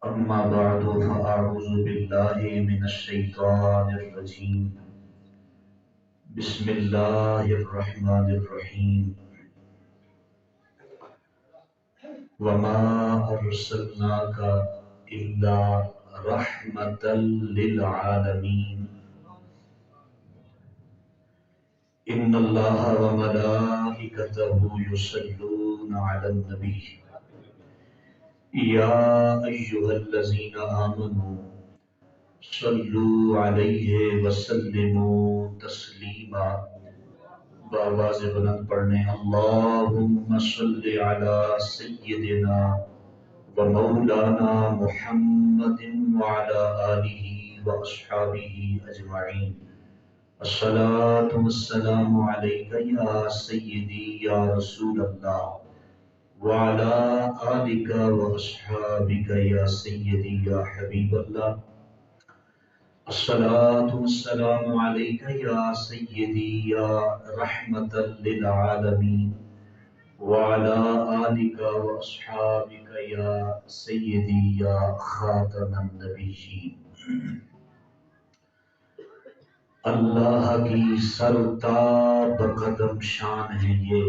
أما بعد فأعوذ بالله من الشيطان الرجيم بسم الله الرحمن الرحيم وما أرسلناك إلا رحمة للعالمين إن الله وملائكته يصلون على النبي يا أيها الذين آمنوا صلوا عليه وسلموا تسلیما بآواز بلند پڑھنے اللہم صلی علی سیدنا و مولانا محمد وعلی آلہ و اصحابہ اجمعین الصلاة والسلام علیک یا سیدی یا رسول اللہ وعلی آلک و اصحابک یا سیدی یا حبیب اللہ الصلاة والسلام عليك يا سيدي يا رحمة للعالمين وعلى آلك وأصحابك يا سيدي يا خاتم النبيين اللہ کی سرتاب قدم شان ہے یہ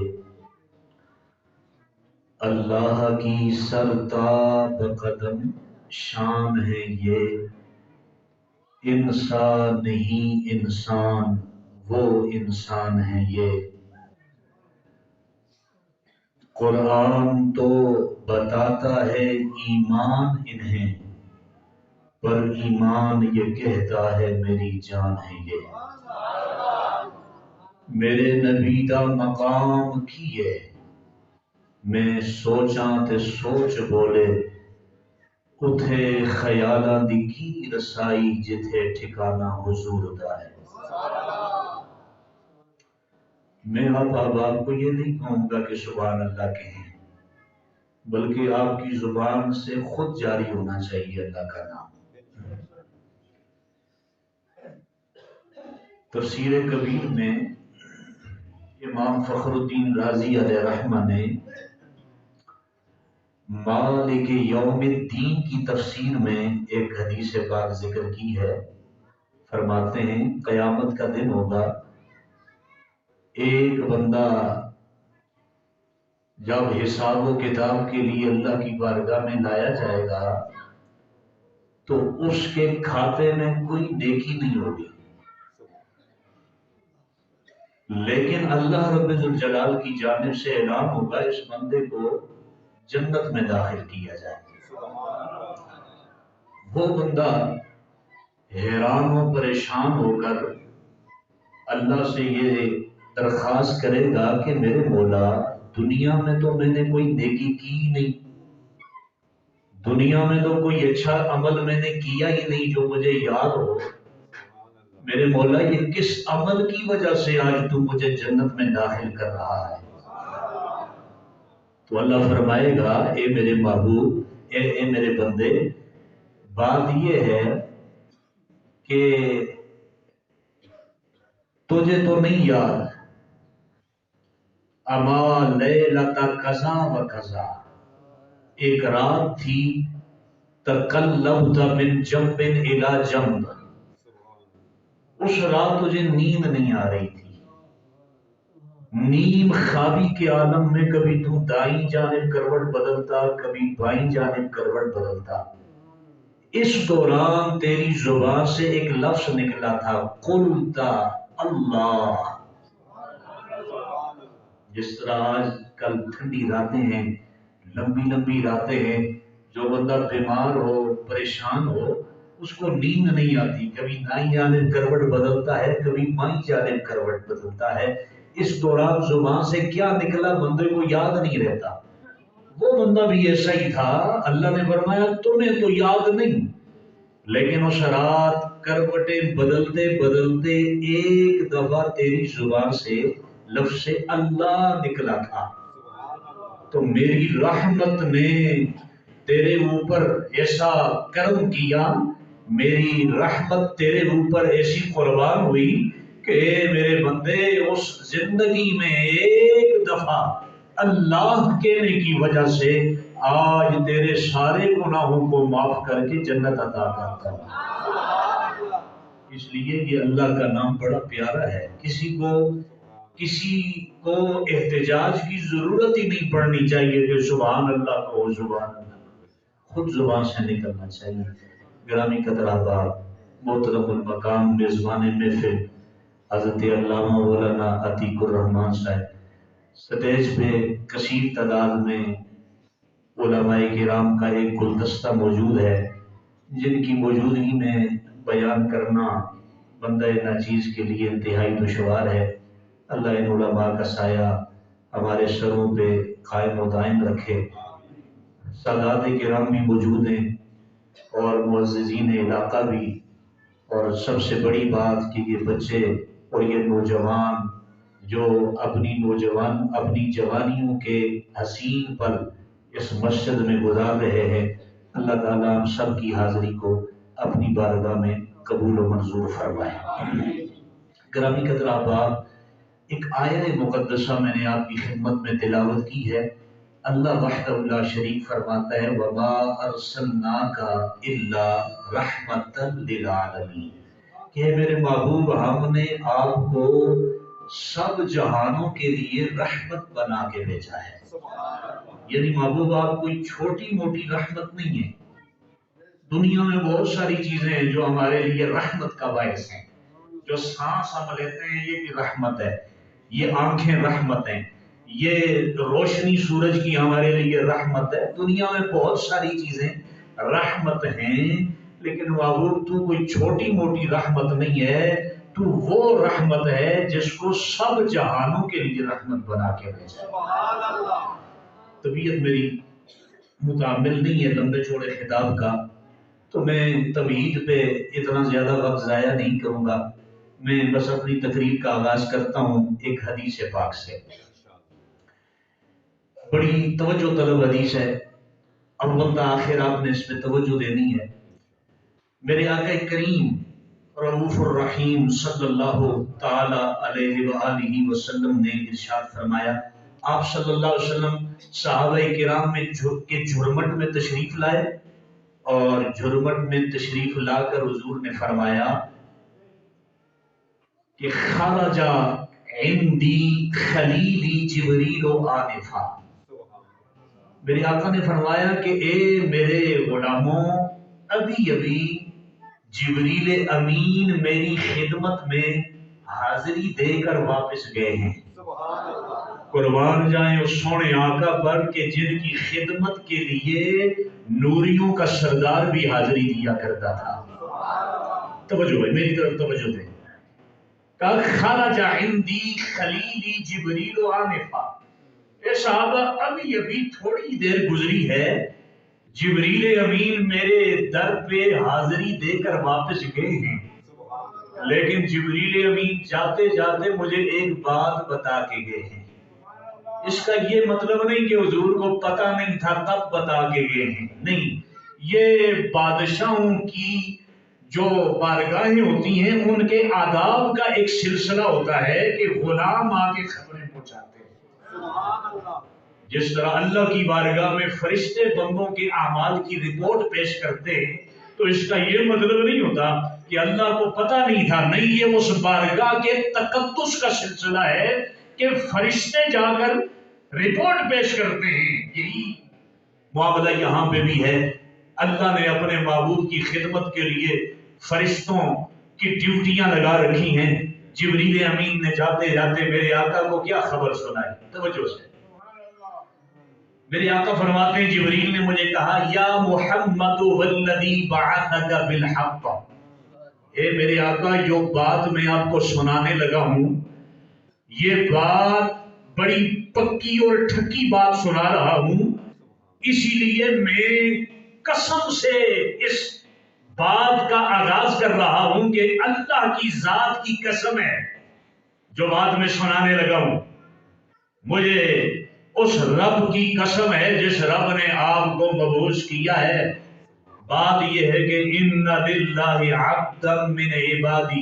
اللہ کی سرتاب قدم شان ہے یہ انسان نہیں انسان وہ انسان ہے یہ قرآن تو بتاتا ہے ایمان انہیں پر ایمان یہ کہتا ہے میری جان ہے یہ میرے نبی دا مقام کی ہے میں سوچاں تے سوچ بولے اتھے خیالاں دی کی رسائی جتھے ٹھکانہ حضور دا ہے میں اب آپ کو یہ نہیں کہوں گا کہ سبحان اللہ کہیں بلکہ آپ کی زبان سے خود جاری ہونا چاہیے اللہ کا نام تفسیر کبیر میں امام فخر الدین رازی علیہ رحمہ نے مالک یوم الدین کی تفسیر میں ایک حدیث پاک ذکر کی ہے فرماتے ہیں قیامت کا دن ہوگا ایک بندہ جب حساب و کتاب کے لیے اللہ کی بارگاہ میں لایا جائے گا تو اس کے کھاتے میں کوئی نیکی نہیں ہوگی لیکن اللہ رب ذوالجلال کی جانب سے اعلان ہوگا اس بندے کو جنت میں داخل کیا جائے وہ بندہ حیران و پریشان ہو کر اللہ سے یہ درخواست کرے گا کہ میرے مولا دنیا میں تو میں نے کوئی نیکی کی نہیں دنیا میں تو کوئی اچھا عمل میں نے کیا ہی نہیں جو مجھے یاد ہو میرے مولا یہ کس عمل کی وجہ سے آج تو مجھے جنت میں داخل کر رہا ہے تو اللہ فرمائے گا اے میرے محبوب اے میرے بندے بات یہ ہے کہ تجھے تو نہیں یاد اما لیلۃ کذا و کذا ایک رات تھی تقلبت من جنب الی جنب اس رات تجھے نیند نہیں آ رہی تھی نیم خوابی کے عالم میں کبھی تو دائیں جانب کروٹ بدلتا کبھی بائیں جانب کروٹ بدلتا اس دوران تیری زبان سے ایک لفظ نکلا تھا قلتا اللہ جس طرح آج کل ٹھنڈی راتیں ہیں لمبی لمبی راتیں ہیں جو بندہ بیمار ہو پریشان ہو اس کو نیند نہیں آتی کبھی دائیں جانب کروٹ بدلتا ہے کبھی بائیں جانب کروٹ بدلتا ہے اس دوران زبان سے کیا نکلا بندے کو یاد نہیں رہتا وہ بندہ بھی ایسا ہی تھا اللہ نے فرمایا تمہیں تو یاد نہیں لیکن اس رات کروٹیں بدلتے بدلتے ایک دفعہ تیری زبان سے لفظ اللہ نکلا تھا تو میری رحمت نے تیرے اوپر ایسا کرم کیا میری رحمت تیرے اوپر ایسی قربان ہوئی کہ میرے بندے اس زندگی میں ایک دفعہ اللہ کہنے کی وجہ سے آج تیرے سارے گناہوں کو معاف کر کے جنت عطا کرتا ہوں۔ اس لیے یہ اللہ کا نام بڑا پیارا ہے، کسی کو احتجاج کی ضرورت ہی نہیں پڑنی چاہیے کہ سبحان اللہ کہو، سبحان اللہ خود زبان سے نکلنا چاہیے۔ گرامی قدر احباب، محترم المقام میزبان محفل حضرت علامہ مولانا عتیق الرحمان صاحب، سٹیج پہ کثیر تعداد میں علماء کرام کا ایک گلدستہ موجود ہے، جن کی موجودگی میں بیان کرنا بندہ ناچیز کے لیے انتہائی دشوار ہے۔ اللہ ان علماء کا سایہ ہمارے سروں پہ قائم و دائم رکھے۔ سادات کرام بھی موجود ہیں اور معززین علاقہ بھی، اور سب سے بڑی بات کہ یہ بچے اور یہ نوجوان جو اپنی جوانیوں کے حسین پل اس مسجد میں گزار رہے ہیں، اللہ تعالیٰ ہم سب کی حاضری کو اپنی بارگاہ میں قبول و منظور فرمائے۔ گرامی قدر احباب، ایک آیہ مقدسہ میں نے آپ کی خدمت میں تلاوت کی ہے۔ اللہ وحدہ لا شریک فرماتا ہے وَمَا أَرْسَلْنَاكَ إِلَّا رَحْمَةً لِلْعَالَمِينَ، کہ میرے محبوب ہم نے آپ کو سب جہانوں کے لیے رحمت بنا کے بھیجا ہے۔ یعنی محبوب آپ کوئی چھوٹی موٹی رحمت نہیں ہے۔ دنیا میں بہت ساری چیزیں ہیں جو ہمارے لیے رحمت کا باعث ہیں، جو سانس ہم لیتے ہیں یہ بھی رحمت ہے، یہ آنکھیں رحمت ہیں، یہ روشنی سورج کی ہمارے لیے رحمت ہے۔ دنیا میں بہت ساری چیزیں رحمت ہیں، لیکن محبوب تو کوئی چھوٹی موٹی رحمت نہیں ہے، تو وہ رحمت ہے جس کو سب جہانوں کے لیے رحمت بنا کے بھیجا۔ طبیعت میری متعمل نہیں ہے لمبے چوڑے خطاب کا، تو میں تمہید پہ اتنا زیادہ وقت ضائع نہیں کروں گا۔ میں بس اپنی تقریر کا آغاز کرتا ہوں ایک حدیث پاک سے۔ بڑی توجہ طلب حدیث ہے، اول تا آخر آپ نے اس پہ توجہ دینی ہے۔ میرے آقا کریم رؤوف الرحیم صلی اللہ تعالی علیہ وآلہ وسلم نے ارشاد فرمایا، آپ صلی اللہ علیہ وسلم صحابہ کرام میں کے جھرمٹ میں تشریف لائے، اور جھرمٹ میں تشریف لا کر حضور نے فرمایا کہ خرج عندی خلیلی جبریل آنفا۔ میرے آقا نے فرمایا کہ اے میرے غلاموں، ابھی جبریل امین میری خدمت میں حاضری دے کر واپس گئے ہیں۔ قربان جائیں اس سونے آقا پر کہ جن کی خدمت کے لیے نوریوں کا سردار بھی حاضری دیا کرتا تھا۔ توجہ بھائی، میری طرف توجہ دیں۔ خرج عندی خلیلی جبریل آنفا، اے صحابہ ابھی تھوڑی دیر گزری ہے، جبریل امین میرے در پہ حاضری دے کر واپس گئے ہیں، لیکن جبریل امین جاتے جاتے مجھے ایک بات بتا کے گئے ہیں۔ اس کا یہ مطلب نہیں کہ حضور کو پتہ نہیں تھا تب بتا کے گئے ہیں، نہیں، یہ بادشاہوں کی جو بارگاہیں ہوتی ہیں ان کے آداب کا ایک سلسلہ ہوتا ہے کہ غلام آ کے خبریں پہنچاتے ہیں۔ جس طرح اللہ کی بارگاہ میں فرشتے بندوں کے اعمال کی رپورٹ پیش کرتے ہیں، تو اس کا یہ مطلب نہیں ہوتا کہ اللہ کو پتہ نہیں تھا، نہیں، یہ اس بارگاہ کے تقدس کا سلسلہ ہے کہ فرشتے جا کر رپورٹ پیش کرتے ہیں۔ یہی معاملہ یہاں پہ بھی ہے۔ اللہ نے اپنے معبود کی خدمت کے لیے فرشتوں کی ڈیوٹیاں لگا رکھی ہیں۔ جبریل امین نے جاتے جاتے میرے آقا کو کیا خبر سنائی؟ توجہ سے میرے آقا فرماتے ہیں جبریل نے مجھے کہا، یا محمد والذی بعثک بالحق، اے میرے آقا جو بات میں آپ کو سنانے لگا ہوں، یہ بات بڑی پکی اور ٹھکی بات سنا رہا ہوں، اسی لیے میں قسم سے اس بات کا آغاز کر رہا ہوں کہ اللہ کی ذات کی قسم ہے، جو بات میں سنانے لگا ہوں مجھے اس رب کی قسم ہے جس رب نے آپ کو مبعوث کیا ہے۔ بات یہ ہے کہ ان للہ عبدا من عبادہ،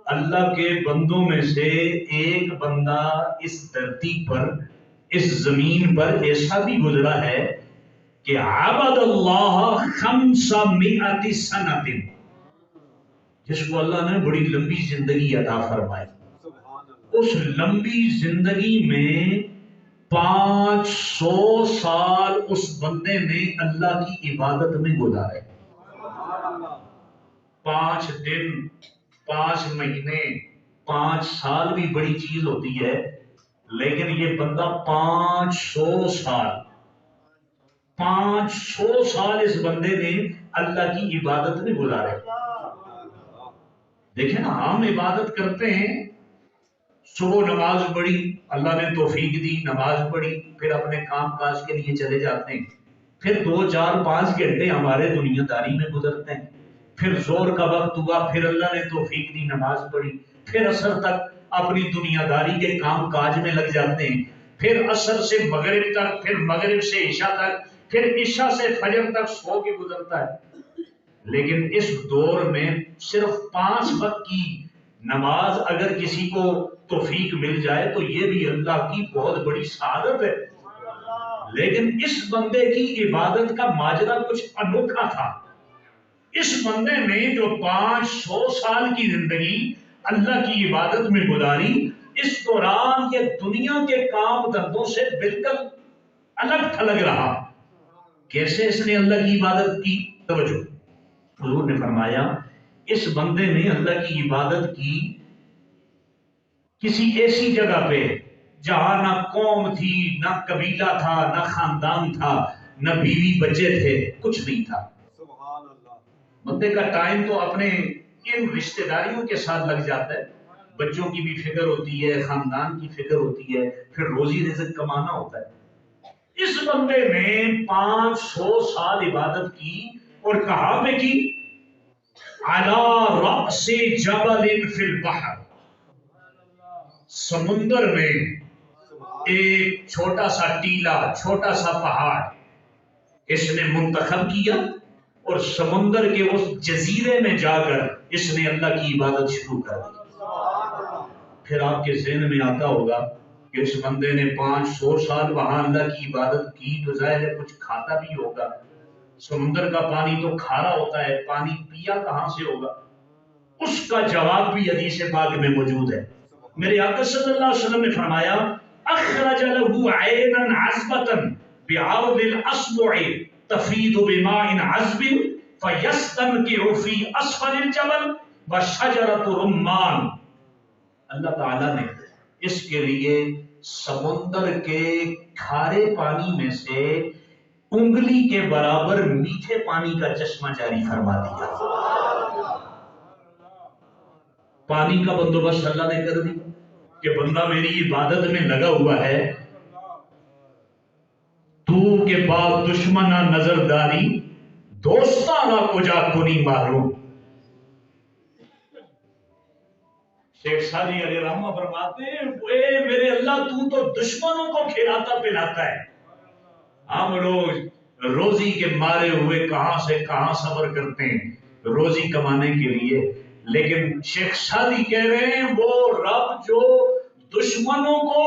اللہ کے بندوں میں سے ایک بندہ اس دھرتی پر اس زمین پر ایسا بھی گزرا ہے کہ عبد اللہ 500 سنۃ، جس کو اللہ نے بڑی لمبی زندگی عطا فرمائی، اس لمبی زندگی میں 500 سال اس بندے نے اللہ کی عبادت میں گزارے۔ 5 دن، 5 مہینے، 5 سال بھی بڑی چیز ہوتی ہے، لیکن یہ بندہ 500 سال اس بندے نے اللہ کی عبادت میں گزارے۔ دیکھیں نا، ہم عبادت کرتے ہیں، صبح نماز پڑھی، اللہ نے توفیق دی، نماز پڑھی، پھر اپنے کام کاج کے لیے چلے جاتے ہیں، پھر 2 4 5 گھنٹے ہمارے دنیا داری میں گزرتے ہیں، پھر زور کا وقت ہوا، پھر اللہ نے توفیق دی، نماز پڑھی، پھر عصر تک اپنی دنیا داری کے کام کاج میں لگ جاتے ہیں، پھر عصر سے مغرب تک، پھر مغرب سے عشاء تک، پھر عشاء سے فجر تک سو کے گزرتا ہے۔ لیکن اس دور میں صرف 5 وقت کی نماز اگر کسی کو توفیق مل جائے تو یہ بھی اللہ کی بہت بڑی سعادت ہے۔ لیکن اس بندے کی عبادت کا ماجرا کچھ انوکھا تھا۔ اس بندے نے جو 500 سال کی زندگی اللہ کی عبادت میں گزاری، اس دوران یہ دنیا کے کام دھندوں سے بالکل الگ تھلگ رہا۔ کیسے اس نے اللہ کی عبادت کی؟ توجہ، حضور نے فرمایا اس بندے نے اللہ کی عبادت کی کسی ایسی جگہ پہ جہاں نہ قوم تھی، نہ قبیلہ تھا، نہ خاندان تھا، نہ بیوی بچے تھے، کچھ نہیں تھا۔ بندے کا ٹائم تو اپنے ان رشتہ داریوں کے ساتھ لگ جاتا ہے، بچوں کی بھی فکر ہوتی ہے، خاندان کی فکر ہوتی ہے، پھر روزی رزق کمانا ہوتا ہے۔ اس بندے نے 500 سال عبادت کی، اور کہاں پہ کی؟ علی رأس جبل فی البحر، سمندر میں ایک چھوٹا سا ٹیلا، چھوٹا سا پہاڑ اس نے منتخب کیا، اور سمندر کے اس جزیرے میں جا کر اس نے اللہ کی عبادت شروع کر دی۔ پھر آپ کے ذہن میں آتا ہوگا کہ اس بندے نے 500 سال وہاں اللہ کی عبادت کی تو ظاہر ہے کچھ کھاتا بھی ہوگا، سمندر کا پانی تو کھارا ہوتا ہے، پانی پیا کہاں سے ہوگا؟ اس کا جواب بھی حدیث پاک میں موجود ہے۔ میرے آقا صلی اللہ علیہ وسلم نے فرمایا اخرج له عینا عذبة بعرض الاصبع تفیض بماء عذب فیستنقع فی اسفل الجبل وشجرة رمان۔ اللہ تعالیٰ نے اس کے لیے سمندر کے کھارے پانی میں سے انگلی کے برابر میٹھے پانی کا چشمہ جاری فرما دیا۔ پانی کا بندوبست اللہ نے کر دیا کہ بندہ میری عبادت میں لگا ہوا ہے، تو کے بعد دشمنہ نظرداری دوستانہ کجا کنی معلوم۔ شیخ سعدی علیہ رحمہ فرماتے ہیں اے میرے اللہ تو دشمنوں کو کھلاتا پلاتا ہے، ہم لوگ روزی کے مارے ہوئے کہاں سے کہاں صبر کرتے ہیں روزی کمانے کے لیے، لیکن شیخ سعدی کہہ رہے ہیں وہ رب جو دشمنوں کو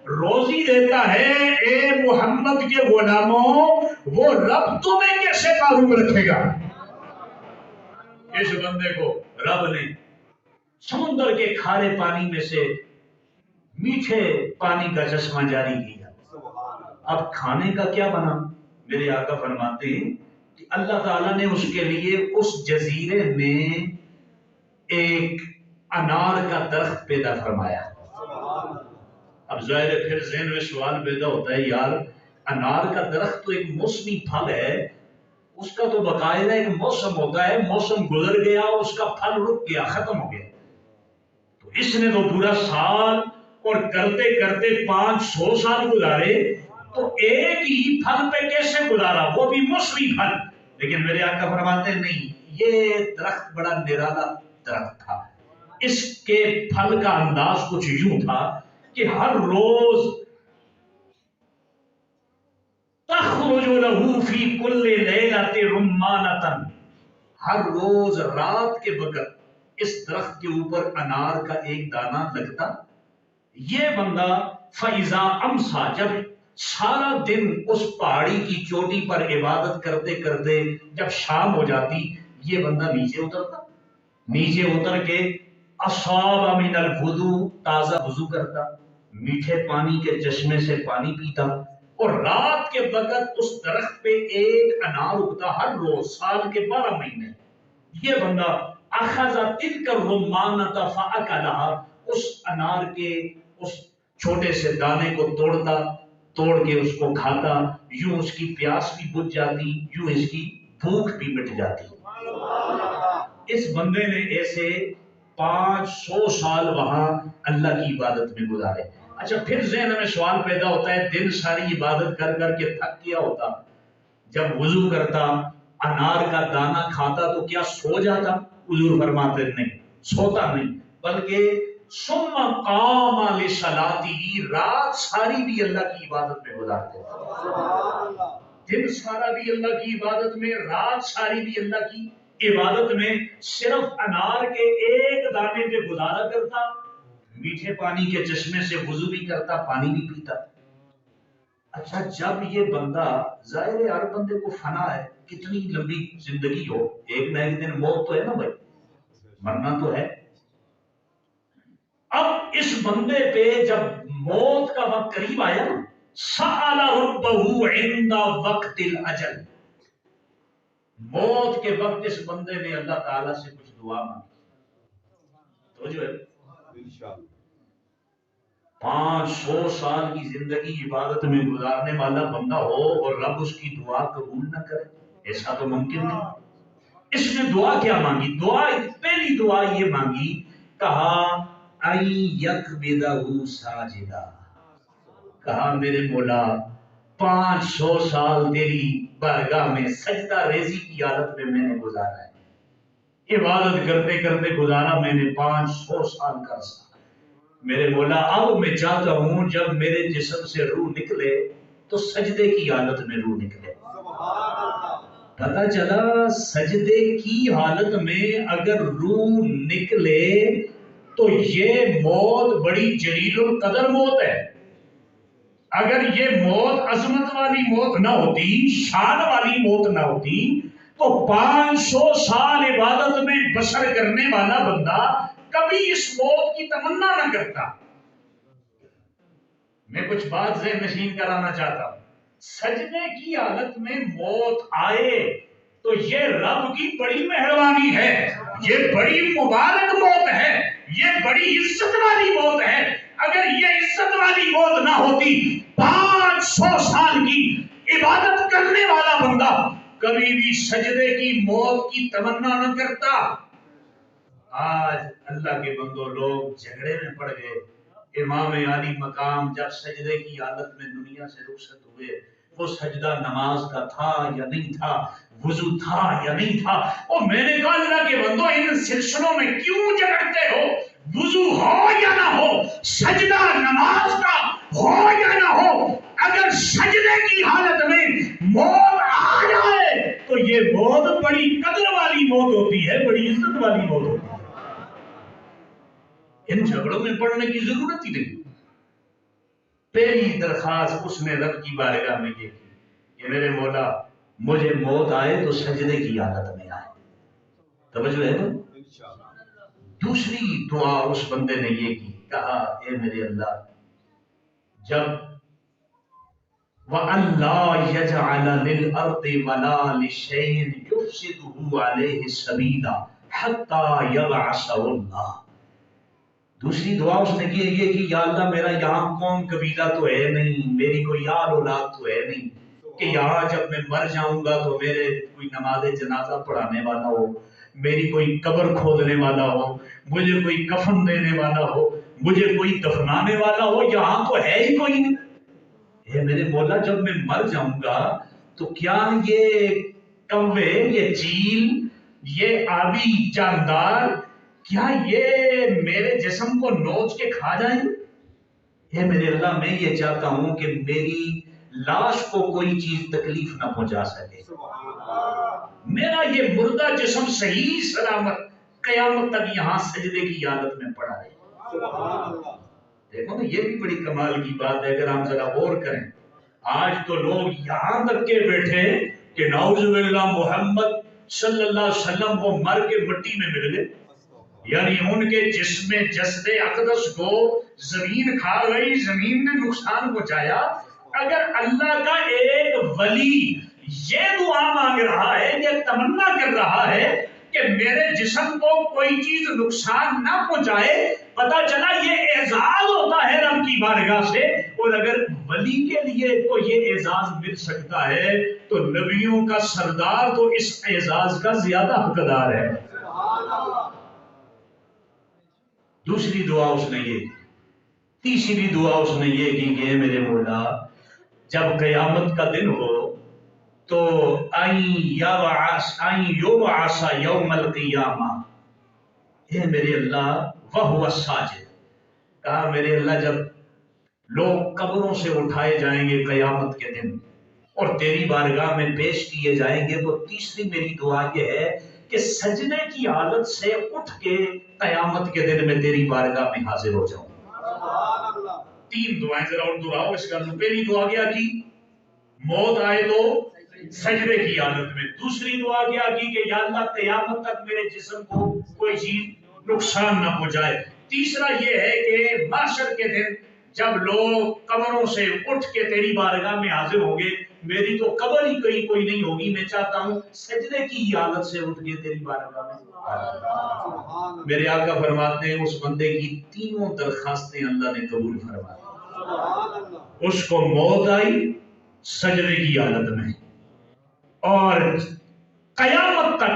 روزی دیتا ہے، اے محمد کے غلاموں، وہ رب تمہیں کیسے معلوم رکھے گا؟ اس بندے کو رب نے سمندر کے کھارے پانی میں سے میٹھے پانی کا چشمہ جاری کیا۔ اب کھانے کا کیا بنا؟ میرے آقا فرماتے ہیں کہ اللہ تعالیٰ نے اس کے لیے اس جزیرے میں ایک انار کا درخت پیدا فرمایا۔ اب ظاہر ہے پھر ذہن میں سوال پیدا ہوتا ہے، یار انار کا درخت تو ایک موسمی پھل ہے، اس کا تو باقاعدہ ایک موسم ہوتا ہے، موسم گزر گیا اس کا پھل رک گیا، ختم ہو گیا، تو اس نے تو پورا سال اور کرتے کرتے 500 سال گزارے، تو ایک ہی پھل پہ کیسے گزارا، وہ بھی موسمی پھل؟ لیکن میرے آقا فرماتے ہیں نہیں، یہ درخت بڑا نرالا درخت تھا، اس کے پھل کا انداز کچھ یوں تھا کہ ہر روز تخرج له فی کل لیلۃ رمانۃ، ہر روز رات کے وقت اس درخت کے اوپر انار کا ایک دانہ لگتا۔ یہ بندہ فیضا امسا، جب سارا دن اس پہاڑی کی چوٹی پر عبادت کرتے کرتے جب شام ہو جاتی یہ بندہ نیچے اترتا، نیچے اتر کے اصاب من الوضو تازہ وضو کرتا، میٹھے پانی کے چشمے سے پانی پیتا، اور رات کے وقت اس درخت پہ ایک انار اگتا ہر روز سال کے 12 مہینے۔ یہ بندہ اخذ تلک الرمانۃ فاکلھا، اس انار کے اس چھوٹے سے دانے کو توڑ کے اس کو کھاتا، یوں اس کی پیاس بھی بجھ جاتی، یوں اس کی بھوک بھی مٹ جاتی۔ اس بندے نے ایسے 500 سال وہاں اللہ کی عبادت میں گزارے۔ اچھا پھر ذہن میں سوال پیدا ہوتا ہے، دن ساری عبادت کر کر کے تھک گیا ہوتا، جب وضو کرتا انار کا دانہ کھاتا تو کیا سو جاتا؟ حضور فرماتے نہیں، سوتا نہیں، بلکہ ثم قام لصلاته، رات ساری بھی اللہ کی عبادت میں گزارتے تھے، دن سارا بھی اللہ کی عبادت میں، رات ساری بھی اللہ کی عبادت میں، صرف انار کے ایک دانے پہ گزارا کرتا، میٹھے پانی کے چشمے سے وضو بھی کرتا، پانی بھی پیتا۔ اچھا جب یہ بندہ، ظاہر ہے ہر بندے کو فنا ہے، کتنی لمبی زندگی ہو ایک نہ ایک دن موت تو ہے نا بھائی، مرنا تو ہے۔ اب اس بندے پہ جب موت کا وقت قریب آیا نا، سأل ربہ عند وقت الاجل، موت کے وقت اس بندے نے اللہ تعالیٰ سے کچھ دعا مانگی تو جو ہے 500 سال کی زندگی عبادت میں گزارنے والا بندہ ہو اور رب اس کی دعا قبول نہ کرے، ایسا تو ممکن نہیں۔ اس نے دعا کیا مانگی؟ پہلی دعا یہ مانگی، کہا ان یقبضہ ساجدہ، کہا میرے مولا 500 سال تیری بارگاہ میں سجدہ ریزی کی حالت میں نے گزارا ہے، عبادت کرتے کرتے گزارا میں نے 500 سال کا عرصہ، میرے مولا اب میں چاہتا ہوں جب میرے جسم سے روح نکلے تو سجدے کی حالت میں روح نکلے۔ پتہ چلا سجدے کی حالت میں اگر روح نکلے تو یہ موت بڑی جلیل القدر موت ہے۔ اگر یہ موت عظمت والی موت نہ ہوتی، شان والی موت نہ ہوتی تو 500 سال عبادت میں بسر کرنے والا بندہ کبھی اس موت کی تمنا نہ کرتا۔ میں کچھ بات ذہن نشین کرانا چاہتا ہوں، سجدے کی حالت میں موت آئے تو یہ رب کی بڑی مہربانی ہے، یہ بڑی مبارک موت ہے، یہ بڑی عزت والی موت ہے۔ اگر یہ عزت والی موت نہ ہوتی 500 سال کی عبادت کرنے والا بندہ کبھی بھی سجدے کی موت کی تمنا نہ کرتا۔ آج اللہ کے بندوں لوگ جھگڑے میں پڑ گئے، امام عالی مقام جب سجدے کی حالت میں دنیا سے رخصت ہوئے، وہ سجدہ نماز کا تھا یا نہیں تھا، وضو تھا یا نہیں تھا؟ اور میں نے کہا اللہ کے بندوں ان سلسلوں میں کیوں جھگڑتے ہو؟ وضو ہو یا نہ ہو، سجدہ نماز کا ہو یا نہ ہو، اگر سجدے کی حالت میں موت آ جائے تو یہ موت بڑی قدر والی موت ہوتی ہے، بڑی عزت والی موت ہوتی ہے۔ ان جھگڑوں میں پڑنے کی ضرورت ہی نہیں۔ پہلی درخواست اس نے رب کی بارگاہ میں یہ کی کہ میرے مولا مجھے موت آئے تو سجدے کی حالت میں آئے۔ توجہ ہے نا؟ دوسری دعا اس بندے نے یہ کی، کہا اے میرے اللہ جب وَأَلَّا يَجْعَلَ لِلْأَرْضِ وَلَا لِشَيْءٍ يُفْسِدُهُ عَلَيْهِ سَبِيلًا حَتَّى يَبْعَثَهُ اللَّهُ، دوسری دعا اس نے کی یہ کہ یا اللہ میرا یہاں قوم قبیلہ تو ہے نہیں، میری کوئی آل اولاد تو ہے نہیں کہ یہاں جب میں مر جاؤں گا تو میرے کوئی نماز جنازہ پڑھانے والا ہو، میری کوئی قبر کھودنے والا ہو، مجھے کوئی کفن دینے والا ہو، مجھے کوئی دفنانے والا ہو، یہاں تو ہے ہی کوئی نہیں۔ اے میرے مولا جب میں مر جاؤں گا تو کیا یہ کوے، یہ چیل، یہ آبی جاندار کیا یہ میرے جسم کو نوچ کے کھا جائیں گے؟ اے میرے اللہ میں یہ چاہتا ہوں کہ میری لاش کو کوئی چیز تکلیف نہ پہنچا سکے، میرا یہ مردہ جسم صحیح سلامت قیامت تک یہاں سجدے کی حالت میں پڑا رہے۔ دیکھو نا یہ بھی بڑی کمال کی بات ہے، اگر ہم ذرا غور کریں آج تو لوگ یہاں تک کے بیٹھے کہ نعوذ باللہ محمد صلی اللہ علیہ وسلم وہ مر کے مٹی میں مل گئے، یعنی ان کے جسم جسد اقدس کو زمین کھا گئی، زمین نے نقصان پہنچایا۔ اگر اللہ کا ایک ولی یہ دعا مانگ رہا ہے، یہ تمنا کر رہا ہے کہ میرے جسم کو کوئی چیز نقصان نہ پہنچائے، پتہ چلا یہ اعزاز ہوتا ہے رب کی بارگاہ سے۔ اور اگر ولی کے لیے تو یہ اعزاز مل سکتا ہے تو نبیوں کا سردار تو اس اعزاز کا زیادہ حقدار ہے۔ دوسری دعا اس نے یہ کی، تیسری دعا اس نے یہ کی کہ میرے مولا جب قیامت کا دن ہو تو یبعث یوم القیامہ، اے میرے اللہ وہو الساجد، کہا میرے اللہ جب لوگ قبروں سے اٹھائے جائیں گے قیامت کے دن اور تیری بارگاہ میں پیش کیے جائیں گے، تو تیسری میری دعا یہ ہے کہ سجدے کی حالت سے اٹھ کے قیامت کے دن میں تیری بارگاہ میں حاضر ہو جاؤں۔ تین دعائیں ذرا اور دہراؤ اس کا۔ پہلی دعا کیا کی؟ موت آئے تو سجدے کی حالت میں۔ دوسری دعا کیا کی کہ یا اللہ قیامت تک میرے جسم کو کوئی چیز نقصان نہ پہنچائے۔ تیسرا یہ ہے کہ محشر کے دن جب لوگ قبروں سے اٹھ کے تیری بارگاہ میں حاضر ہوں گے، میری تو قبر ہی کوئی نہیں ہوگی، میں چاہتا ہوں سجدے کی حالت سے اٹھ کے تیری بارگاہ میں۔ میرے آقا فرماتے ہیں اس بندے کی تینوں درخواستیں اللہ نے قبول فرمائی۔ اس کو موت آئی سجدے کی حالت میں، اور قیامت تک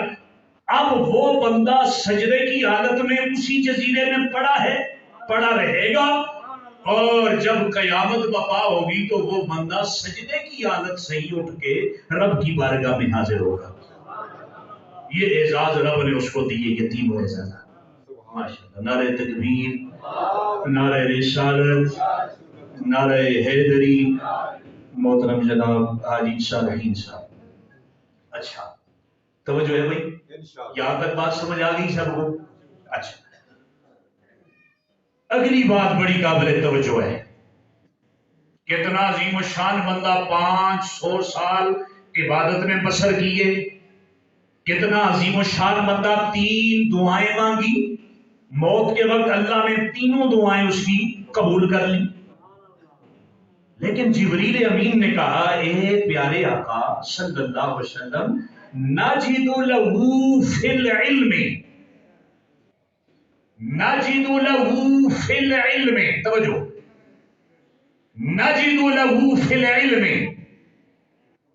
اب وہ بندہ سجدے کی حالت میں اسی جزیرے میں پڑا رہے گا، اور جب قیامت بپا ہوگی تو وہ بندہ سجدے کی حالت سے ہی اٹھ کے رب کی بارگاہ میں حاضر ہوگا۔ یہ اعزاز رب نے اس کو دیے، یہ تینوں اعزاز۔ ماشاءاللہ، نعرہ تکبیر، نعرہ رسالت، نعرہ حیدری، محترم جناب حاجی صالحین صاحب۔ اچھا توجہ ہے بھائی، یہاں تک بات سمجھ آ گئی سب کو؟ اچھا، اگلی بات بڑی قابل توجہ ہے۔ کتنا عظیم الشان بندہ 500 سال عبادت میں بسر کیے، کتنا عظیم الشان بندہ 3 دعائیں مانگی، موت کے وقت اللہ نے تینوں دعائیں اس کی قبول کر لی۔ لیکن جبریل امین نے کہا اے پیارے آقا صلی اللہ علیہ وسلم، نجد لہو فی العلم، نجد لہو فی العلم، توجہ، نجد لہو فی العلم،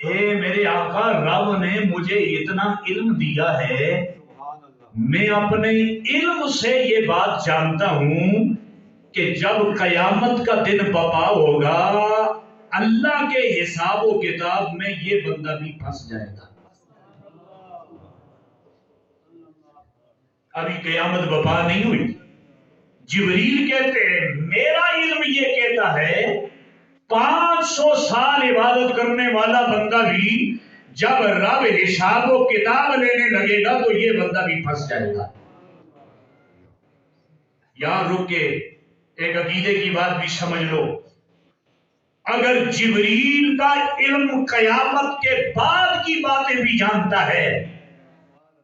اے میرے آقا رب نے مجھے اتنا علم دیا ہے، میں اپنے علم سے یہ بات جانتا ہوں کہ جب قیامت کا دن بپا ہوگا اللہ کے حساب و کتاب میں یہ بندہ بھی پھنس جائے گا۔ ابھی قیامت بپا نہیں ہوئی، جبریل کہتے ہیں میرا علم یہ کہتا ہے 500 سال عبادت کرنے والا بندہ بھی جب رب حساب و کتاب لینے لگے گا تو یہ بندہ بھی پھنس جائے گا۔ یہاں رک کے ایک عقیدے کی بات بھی سمجھ لو، اگر جبریل کا علم قیامت کے بعد کی باتیں بھی جانتا ہے،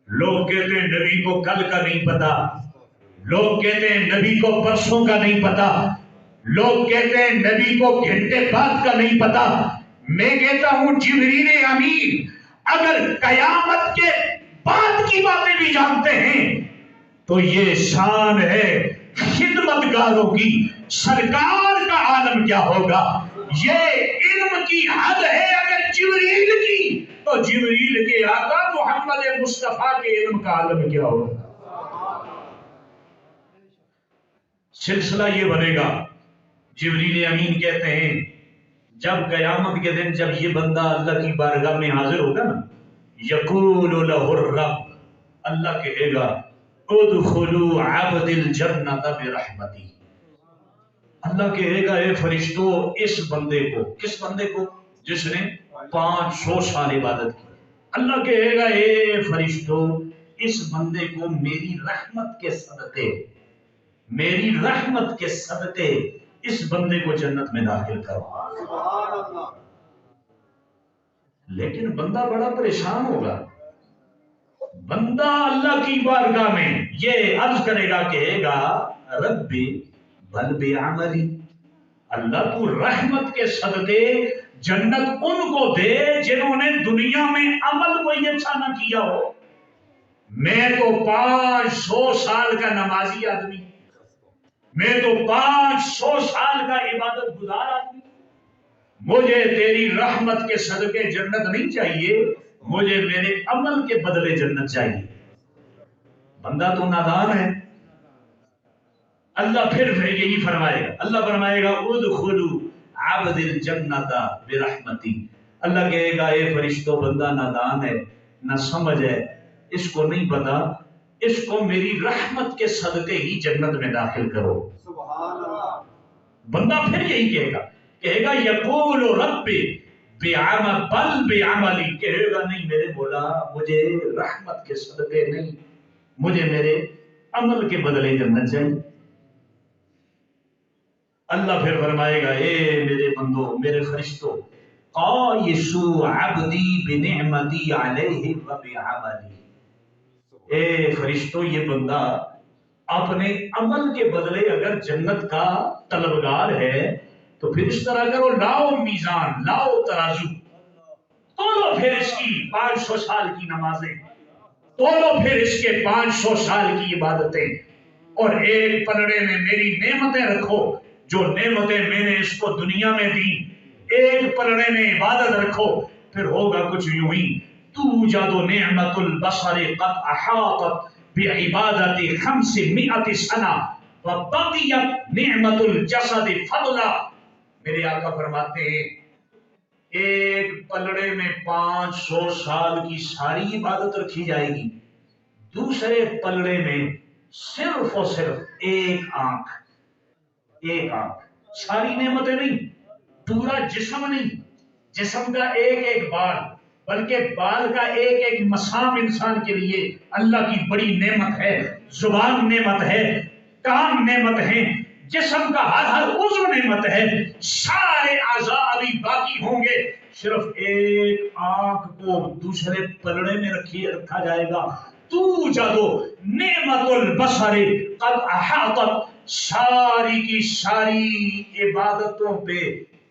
لوگ کہتے ہیں نبی کو کل کا نہیں پتا، لوگ کہتے ہیں نبی کو پرسوں کا نہیں پتا، لوگ کہتے ہیں نبی کو گھنٹے بعد کا نہیں پتا، میں کہتا ہوں جبریل امین اگر قیامت کے بعد کی باتیں بھی جانتے ہیں تو یہ شان ہے خدمتگاروں کی، سرکار کا عالم کیا ہوگا؟ یہ علم کی حد ہے اگر جبریل کی، تو جبریل کے آقا محمد مصطفیٰ کے علم کا عالم کیا ہوگا؟ سلسلہ یہ بنے گا، جبریل امین کہتے ہیں جب قیامت کے دن جب یہ بندہ اللہ کی بارگاہ میں حاضر ہوگا نا، یقول لہ الرب، اللہ کہے گا ادخلوا عبد الجنت برحمتی، اللہ کہے گا اے فرشتو اس بندے کو، کس بندے کو؟ جس نے 500 سال عبادت کی، اللہ کہے گا اے فرشتو اس بندے کو میری رحمت کے صدقے، میری رحمت کے صدقے اس بندے کو جنت میں داخل کرو۔ لیکن بندہ بڑا پریشان ہوگا. بندہ اللہ کی بارگاہ میں یہ عرض کرے گا، کہے گا رب بل بعملی، اللہ تو رحمت کے صدقے جنت ان کو دے جنہوں نے دنیا میں عمل کوئی اچھا نہ کیا ہو. میں تو 500 سال کا نمازی آدمی، میں تو 500 سال کا عبادت گزار آدمی، مجھے تیری رحمت کے صدقے جنت نہیں چاہیے، مجھے میرے عمل کے بدلے جنت چاہیے. بندہ تو نادان ہے. اللہ پھر یہی فرمائے گا، اللہ فرمائے گا ادخلوا عبد الجنت برحمتی. اللہ کہے گا اے فرشتوں، بندہ نادان ہے، نہ سمجھ ہے، اس کو نہیں پتا، اس کو میری رحمت کے صدقے ہی جنت میں داخل کرو. سبحان اللہ. بندہ پھر یہی کہے گا یقول رب بعمل بل بعملی، کہے گا نہیں میرے مولا، مجھے رحمت کے صدقے نہیں، مجھے میرے عمل کے بدلے جنت چاہیے. اللہ پھر فرمائے گا اے میرے بندو، میرے فرشتوں، قایسوا عبدی بنعمتی علیہ وبعملی. اے فرشتوں، یہ بندہ اپنے عمل کے بدلے اگر جنت کا طلبگار ہے تو پھر اس طرح کرو، لاؤ میزان، لاؤ ترازو، تولو پھر اس کی 500 سال کی نمازیں، تولو پھر اس کے 500 سال کی عبادتیں، اور ایک پلڑے میں میری نعمتیں رکھو، جو نعمتیں میں نے اس کو دنیا میں دی، ایک پلڑے میں عبادت رکھو. پھر ہوگا کچھ یوں ہی، توجد نعمت البصر قد احاطت بعبادت 500 سنہ وبقیت نعمت الجسد فضلا. میرے آقا فرماتے ہیں ایک پلڑے میں 500 سال کی ساری عبادت رکھی جائے گی، دوسرے پلڑے میں صرف اور صرف ایک آنکھ، ساری نعمتیں نہیں، پورا جسم نہیں، جسم کا ایک ایک بال، بلکہ بال کا ایک ایک مسام انسان کے لیے اللہ کی بڑی نعمت ہے. زبان نعمت ہے، کان نعمت ہے، جسم کا ہر عضو نعمت ہے. سارے اعضاء ابھی باقی ہوں گے، صرف ایک آنکھ کو دوسرے پلڑے میں رکھا جائے گا. توجد نعمت البصر قد احاطت، ساری کی ساری عبادتوں پہ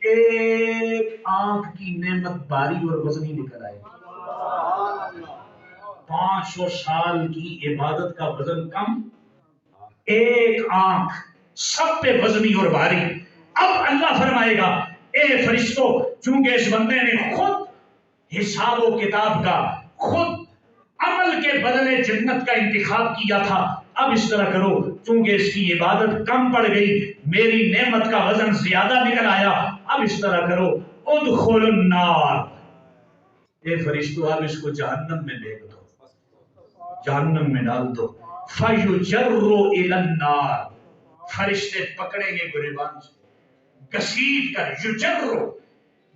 ایک آنکھ کی نعمت باری اور وزنی نکل آئے گی. 500 سال کی عبادت کا وزن کم، ایک آنکھ سب پہ وزنی اور بھاری. اب اللہ فرمائے گا اے فرشتوں، چونکہ اس بندے نے خود حساب و کتاب کا، خود عمل کے بدلے جنت کا انتخاب کیا تھا، اب اس طرح کرو، چونکہ اس کی عبادت کم پڑ گئی، میری نعمت کا وزن زیادہ نکل آیا، اب اس طرح کرو ادخل النار. اے فرشتوں، اب اس کو جہنم میں پھینک دو، جہنم میں ڈال دو. فَيُجَرُّ إِلَى النَّارِ، فرشتے پکڑیں گے گریبان سے، گھسیٹ کر، یجر،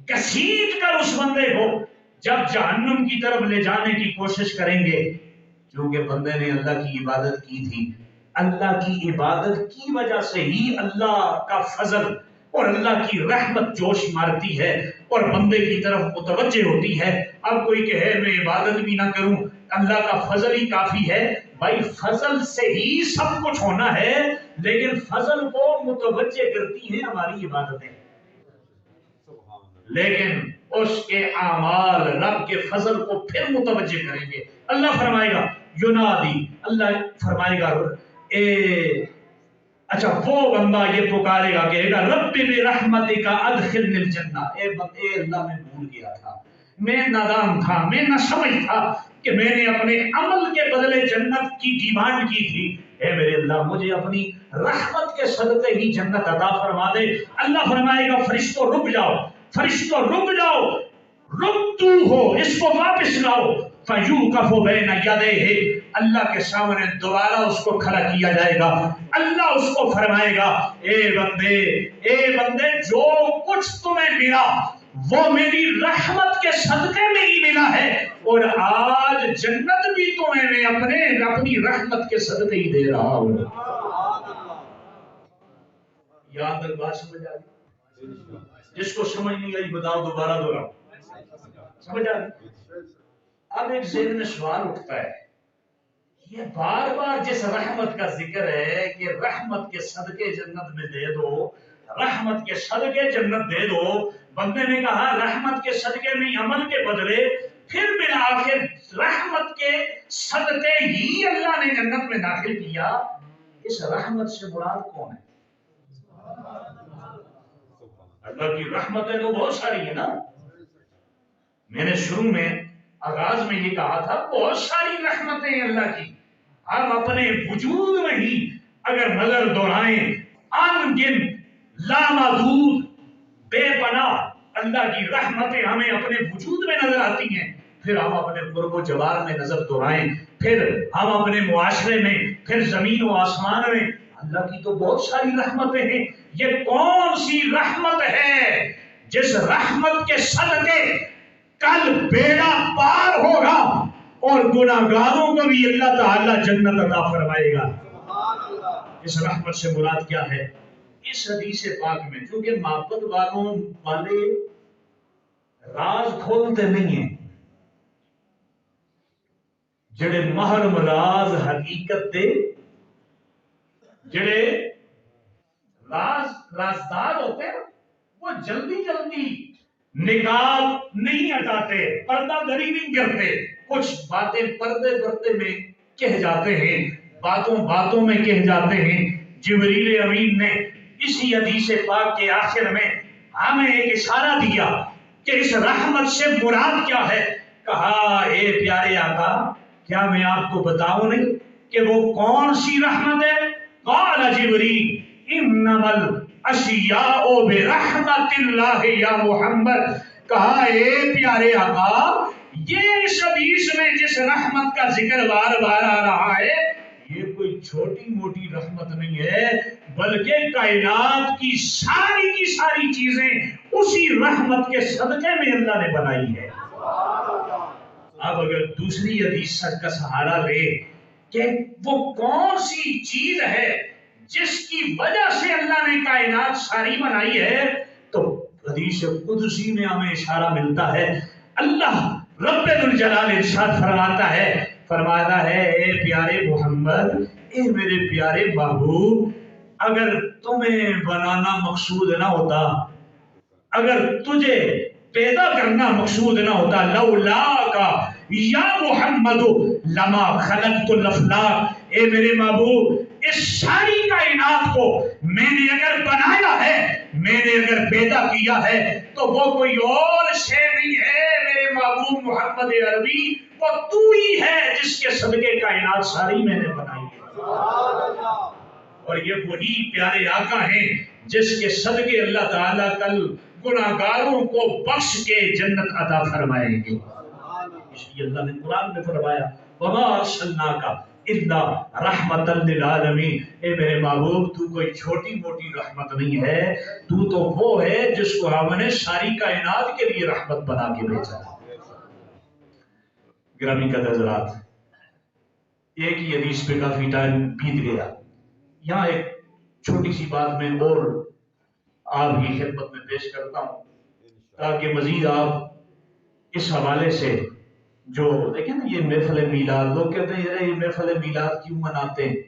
گھسیٹ کر اس بندے کو جب جہنم کی طرف لے جانے کی کوشش کریں گے. کیونکہ بندے نے اللہ کی عبادت کی تھی، اللہ کی عبادت کی وجہ سے ہی اللہ کا فضل اور اللہ کی رحمت جوش مارتی ہے اور بندے کی طرف متوجہ ہوتی ہے. اب کوئی کہے میں عبادت بھی نہ کروں، اللہ کا فضل ہی کافی ہے. بھائی فضل سے ہی سب کچھ ہونا ہے، لیکن فضل کو متوجہ کرتی ہیں ہماری عبادتیں، لیکن اس کے اعمال رب کے فضل کو پھر متوجہ کریں گے. اللہ فرمائے گا ینادی، اللہ فرمائے گا اچھا وہ بندہ یہ پکارے گا، کہے گا رب برحمتک ادخلنی الجنہ. اے اللہ میں بھول گیا تھا، میں نادان تھا، میں نہ سمجھ تھا کہ میں نے اپنے عمل کے بدلے جنت کی ڈیمانڈ کی تھی. اے میرے اللہ، مجھے اپنی رحمت کے صدقے ہی جنت عطا فرما دے. اللہ فرمائے گا فرشتوں رک جاؤ، فرشتوں رک جاؤ، رک ہو، اس کو واپس لاؤ. فَيُوقَفُ بَيْنَ يَدَيْهِ، اللہ کے سامنے دوبارہ اس کو کھڑا کیا جائے گا. اللہ اس کو فرمائے گا اے بندے جو کچھ تمہیں ملا وہ میری رحمت کے صدقے میں ہی ملا ہے، اور آج جنت بھی تمہیں میں اپنی رحمت کے صدقے ہی دے رہا ہوں. یہاں تک بات سمجھ آ گئی؟ جس کو سمجھ نہیں آئی بتاؤ، دوبارہ دہراؤ. سمجھ آ گئی؟ اب ایک ذہن میں سوال اٹھتا ہے، یہ بار بار جس رحمت کا ذکر ہے کہ رحمت کے صدقے جنت میں دے دو، رحمت کے صدقے جنت دے دو، بندے نے کہا رحمت کے صدقے نہیں عمل کے بدلے، پھر بالآخر رحمت کے صدقے ہی اللہ نے جنت میں داخل کیا، اس رحمت سے مراد کون ہے؟ اللہ کی رحمتیں تو بہت ساری ہیں نا، میں نے شروع میں آغاز میں یہ کہا تھا بہت ساری رحمتیں ہیں اللہ کی، ہم اپنے وجود میں ہی اگر نظر دوڑائیں ان گن لامحدود بے پناہ اللہ کی رحمتیں ہمیں اپنے وجود میں نظر آتی ہیں، پھر ہم اپنے قرب و جوار میں نظر دوڑائیں، پھر ہم اپنے معاشرے میں، پھر زمین و آسمان میں، اللہ کی تو بہت ساری رحمتیں ہیں۔ یہ کون سی رحمت ہے جس رحمت کے صدقے کل بیڑا پار ہوگا اور گناہگاروں کو بھی اللہ تعالی جنت عطا فرمائے گا؟ اس رحمت سے مراد کیا ہے؟ اس حدیث پاک میں چونکہ محبت والوں والے راز کھولتے نہیں ہیں، جڑے محرم راز حقیقت دے، جڑے رازدار ہوتے ہیں وہ جلدی جلدی نقاب نہیں ہٹاتے، پردہ دری نہیں کرتے، کچھ باتیں پردے میں کہہ جاتے ہیں، باتوں باتوں میں کہہ جاتے ہیں۔ جبریل امین نے اسی حدیث پاک کے آخر میں ہمیں ایک اشارہ دیا کہ اس رحمت سے مراد کیا ہے۔ کہا اے پیارے آقا کیا میں آپ کو بتاؤں نہیں کہ وہ کون سی رحمت ہے؟ قال جبریل انما الاشیاء برحمت اللہ یا محمد۔ کہا اے پیارے آقا یہ اس حدیث میں جس رحمت کا ذکر بار بار آ رہا ہے یہ کوئی چھوٹی موٹی رحمت نہیں ہے، بلکہ کائنات کی ساری چیزیں اسی رحمت کے صدقے میں اللہ نے بنائی ہے۔ اب اگر دوسری حدیث کا سہارا لے کہ وہ کون سی چیز ہے جس کی وجہ سے اللہ نے کائنات ساری بنائی ہے، تو حدیث قدسی میں ہمیں اشارہ ملتا ہے۔ اللہ رب ذوالجلال ارشاد فرماتا ہے اے پیارے محمد، اے میرے پیارے محبوب، اگر تمہیں بنانا مقصود نہ ہوتا، اگر تجھے پیدا کرنا مقصود نہ ہوتا، لولا کا یا محمد لما خلقت الافلاق، اے میرے محبوب اس ساری کائنات کو میں نے اگر بنایا ہے، میں نے اگر پیدا کیا ہے تو وہ کوئی اور شے نہیں ہے میرے محبوب محمد عربی، وہ تو ہی ہے جس کے صدقے کائنات ساری میں نے بنائی ہے۔ اور یہ وہی پیارے آقا ہیں جس کے صدقے اللہ تعالیٰ کل گناہگاروں کو بخش کے جنت عطا فرمائیں گے۔ اس لیے اللہ نے قرآن میں فرمایا وَمَا أَرْسَلْنَاكَ إِلَّا رَحْمَةً لِّلْعَالَمِينَ، اے میرے محبوب تو کوئی چھوٹی موٹی رحمت نہیں ہے، تو تو وہ ہے جس کو ہم نے ساری کائنات کے لیے رحمت بنا کے بھیجا ہے۔ گرامی قدر حضرات، ایک ہی حدیث پہ کافی ٹائم بیت گیا، یہاں ایک چھوٹی سی بات میں اور آپ کی خدمت میں پیش کرتا ہوں تاکہ مزید آپ اس حوالے سے جو دیکھیں نا یہ محفل میلاد، لوگ کہتے ہیں یہ محفل میلاد کیوں مناتے ہیں؟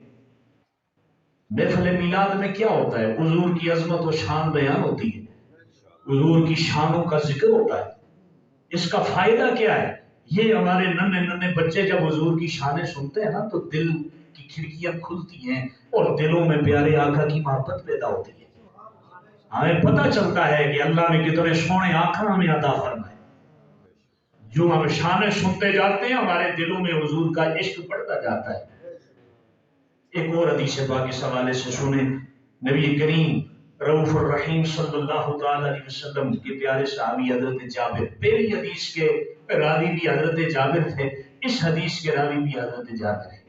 محفل میلاد میں کیا ہوتا ہے؟ حضور کی عظمت و شان بیان ہوتی ہے، حضور کی شانوں کا ذکر ہوتا ہے۔ اس کا فائدہ کیا ہے؟ یہ ہمارے ننھے بچے جب حضور کی شانیں سنتے ہیں نا تو دل کی کھڑکیاں کھلتی ہیں اور دلوں میں پیارے آقا کی محبت پیدا ہوتی ہے۔ ہمیں پتہ چلتا ہے کہ اللہ نے کتنے سونے آقا ہمیں عطا فرمائے۔ جو ہم شانیں سنتے جاتے ہیں ہمارے دلوں میں حضور کا عشق بڑھتا جاتا ہے۔ ایک اور حدیث پاک اس حوالے سے سنیں، نبی کریم رؤوف الرحیم صلی اللہ تعالی علیہ وسلم کے پیارے صحابی حضرت جابر، پہلی حدیث کے راوی بھی حضرت جابر تھے، اس حدیث کے راوی بھی حضرت جابر ہیں۔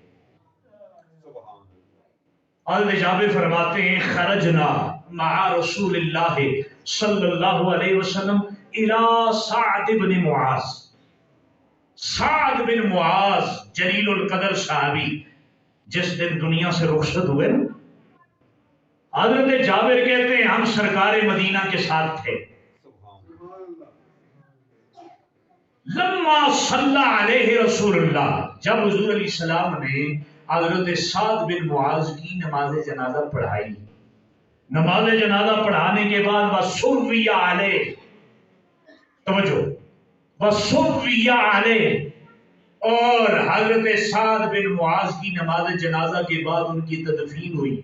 حضرت جابر فرماتے ہیں خرجنا مع رسول اللہ صلی اللہ علیہ وسلم الى سعد بن معاذ۔ سعد بن معاذ جلیل القدر صحابی جس دن دنیا سے رخصت ہوئے، حضرت جابر کہتے ہیں ہم سرکار مدینہ کے ساتھ تھے، لما صلی علیہ رسول اللہ، جب حضور علیہ السلام نے حضرت سعد بن معاذ کی نماز جنازہ پڑھائی، نماز جنازہ پڑھانے کے بعد وصوی علیہ، توجہ، وصوی علیہ، اور حضرت سعد بن معاذ کی نماز جنازہ کے بعد ان کی تدفین ہوئی،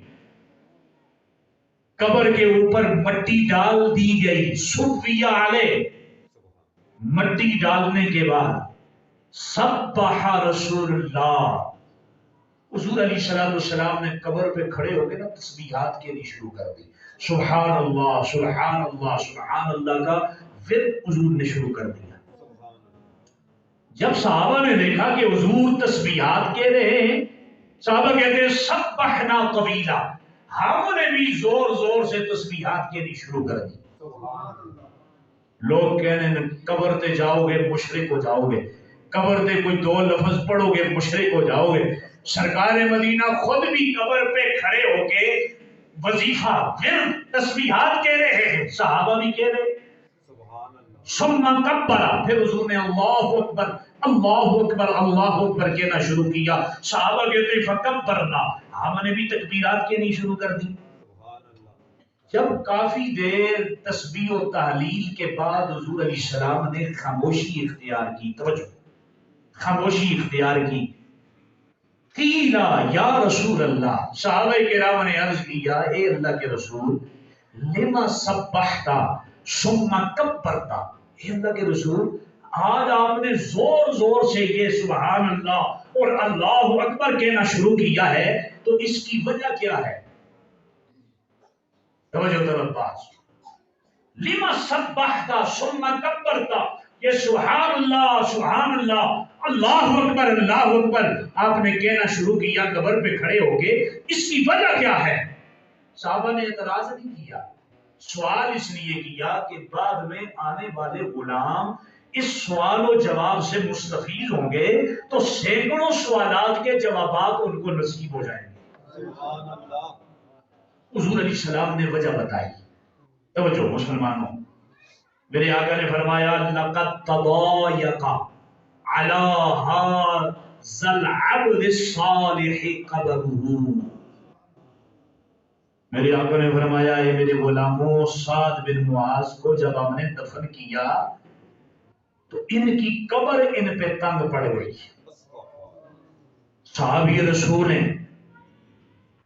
قبر کے اوپر مٹی ڈال دی گئی، صوفیہ علیہ، مٹی ڈالنے کے بعد سبح رسول اللہ، حضور علیہ السلام نے قبر پہ کھڑے ہو کے نا تسبیحات کہنی شروع کر دی، سبحان اللہ سبحان اللہ سبحان اللہ کا ورد حضور نے شروع کر دیا۔ جب صحابہ نے دیکھا کہ حضور تسبیحات کہہ رہے ہیں، صحابہ کہتے ہیں سبحنا طویلا، ہم نے بھی زور زور سے تسبیحات کہنی شروع کر دی۔ لوگ کہنے قبر تے جاؤ گے مشرک ہو جاؤ گے، قبر تے کوئی دو لفظ پڑھو گے مشرک ہو جاؤ گے۔ سرکار مدینہ خود بھی قبر پہ کھڑے ہو کے وظیفہ ورد تسبیحات کہہ رہے ہیں، صحابہ بھی کہہ رہے۔ ثم کبر، پھر حضور نے اللہ اکبر اللہ اکبر اللہ اکبر کہنا شروع کیا، صحابہ کہتے ہیں فکبرنا، ہم نے بھی تکبیرات کہنی شروع کر دی۔ جب کافی دیر تسبیح و تحلیل کے بعد حضور علیہ السلام نے خاموشی اختیار کی، توجہ، خاموشی اختیار کی، قیلا یا رسول اللہ، صحابہ کرام نے عرض کیا اے اللہ کے رسول، لما سبحتا ثم کبرتا، اے اللہ کے رسول آج آپ نے زور زور سے یہ سبحان اللہ اور اللہ اکبر کہنا شروع کیا ہے، تو اس کی وجہ کیا ہے؟ توجہ طلباء، لما سبحتا ثم کبرتا، یہ سبحان اللہ اللہ اکبر آپ نے کہنا شروع کیا قبر پہ کھڑے ہو گئے، اس کی وجہ کیا ہے؟ صحابہ نے اعتراض نہیں کیا، سوال اس لیے کیا کہ بعد میں آنے والے غلام اس سوال و جواب سے مستفید ہوں گے تو سینکڑوں سوالات کے جوابات ان کو نصیب ہو جائیں گے۔ حضور علیہ السلام نے وجہ بتائی، توجہ مسلمانوں، میرے آقا نے فرمایا لقد تضایق علی ھذا العبد الصالح قبره، میرے آقا نے فرمایا اے میرے غلاموں، سعد بن معاذ کو جب ہم نے دفن کیا تو ان کی قبر ان پہ تنگ پڑ گئی۔ صحابی رسول ہیں،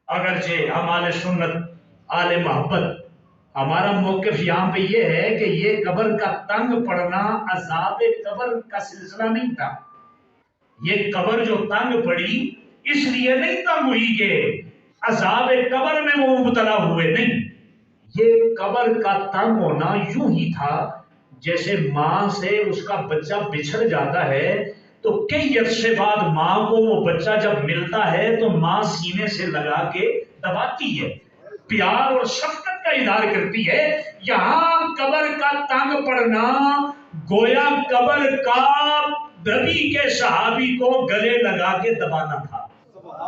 اگرچہ ہم اہل سنت اہل محبت، ہمارا موقف یہاں پہ یہ ہے کہ یہ قبر کا تنگ پڑنا عذاب قبر کا سلسلہ نہیں تھا، یہ قبر جو تنگ پڑی اس لیے نہیں تنگ ہوئی کہ عذاب قبر میں وہ مبتلا ہوئے، نہیں، یہ قبر کا تنگ ہونا یوں ہی تھا جیسے ماں سے اس کا بچہ بچھڑ جاتا ہے تو کئی عرصے بعد ماں کو وہ بچہ جب ملتا ہے تو ماں سینے سے لگا کے دباتی ہے، پیار اور شفقت کا اظہار کرتی ہے۔ یہاں قبر کا تنگ پڑنا گویا قبر کا نبی کے صحابی کو گلے لگا کے دبانا تھا،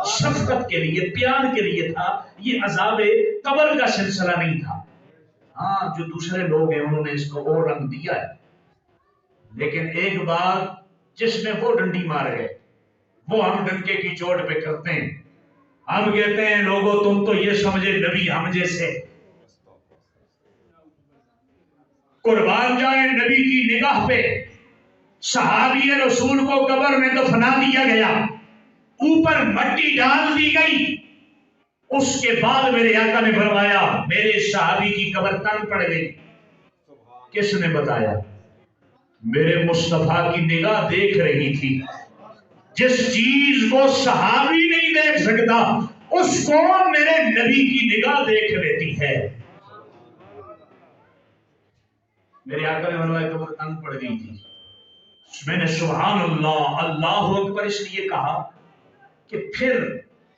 شفقت کے لیے، پیار کے لیے تھا، یہ عذاب قبر کا سلسلہ نہیں تھا۔ ہاں جو دوسرے لوگ ہیں انہوں نے اس کو اور رنگ دیا ہے، لیکن ایک بات جس میں وہ ڈنڈی مار گئے وہ ہم ڈنکے کی چوٹ پہ کرتے ہیں، ہم کہتے ہیں لوگوں تم تو یہ سمجھے نبی ہم جیسے، قربان جائیں نبی کی نگاہ پہ صحابی رسول کو قبر میں دفنا دیا گیا، اوپر مٹی ڈال دی گئی، اس کے بعد میرے آقا نے فرمایا میرے صحابی کی قبر تنگ پڑ گئی، کس نے بتایا؟ میرے مصطفیٰ کی نگاہ دیکھ رہی تھی، جس چیز کو صحابی نہیں دیکھ سکتا اس کو میرے نبی کی نگاہ دیکھ لیتی ہے۔ میرے آقا نے فرمایا قبر تنگ پڑ گئی تھی، میں نے سبحان اللہ اللہ اکبر اس لیے کہا کہ پھر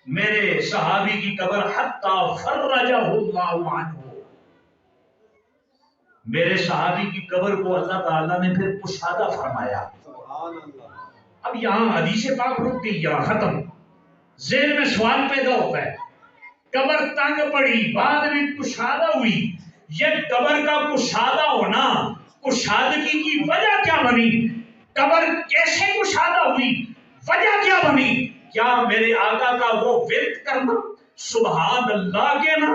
میرے صحابی کی قبر حتی فرجہ اللہ عنہ، میرے صحابی کی قبر کو اللہ تعالیٰ نے پھر کشادہ فرمایا۔ اب یہاں حدیث پاک رک گئی، یہاں ختم، ذہن میں سوال پیدا ہوتا ہے، قبر تنگ پڑی بعد میں کشادہ ہوئی، یہ قبر کا کشادہ ہونا، کشادگی کی وجہ کیا بنی؟ قبر کیسے کشادہ ہوئی، وجہ کیا بنی؟ کیا میرے آقا کا وہ ورد کرنا، سبحان اللہ کہنا،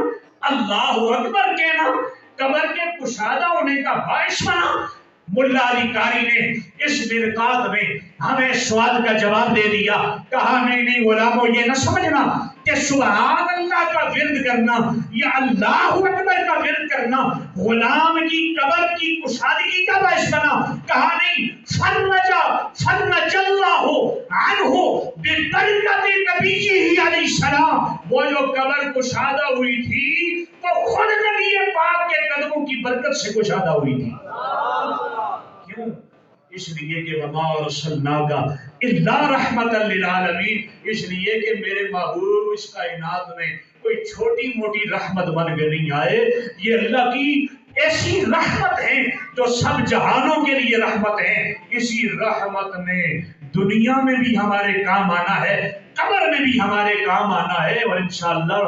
اللہ اکبر کہنا قبر کے کشادہ ہونے کا باعث بنا؟ ملا علی قاری نے اس مرقات میں ہمیں سوال کا جواب دے دیا، کہا نہیں غلاموں، یہ نہ سمجھنا کہ سبحان اللہ کا ورد کرنا یا اللہ اکبر کا ورد کرنا غلام کی قبر کی کشادگی کا باعث بنا۔ کہا نہیں، فرج اللہ عنہ ببرکت نبیہ علیہ السلام، وہ جو قبر کشادہ ہوئی تھی وہ خود نبی پاک کے قدموں کی برکت سے کشادہ ہوئی تھی۔ کیوں؟ اس لیے کہ وما ارسلناک الا رحمت للعالمین، اس لیے کہ میرے محبوب اس کائنات میں کوئی چھوٹی موٹی رحمت بن کے نہیں آئے، یہ اللہ کی ایسی رحمت ہے جو سب جہانوں کے لیے رحمت ہے۔ اسی رحمت نے دنیا میں بھی ہمارے کام آنا ہے، قبر میں بھی ہمارے کام آنا ہے، اور انشاءاللہ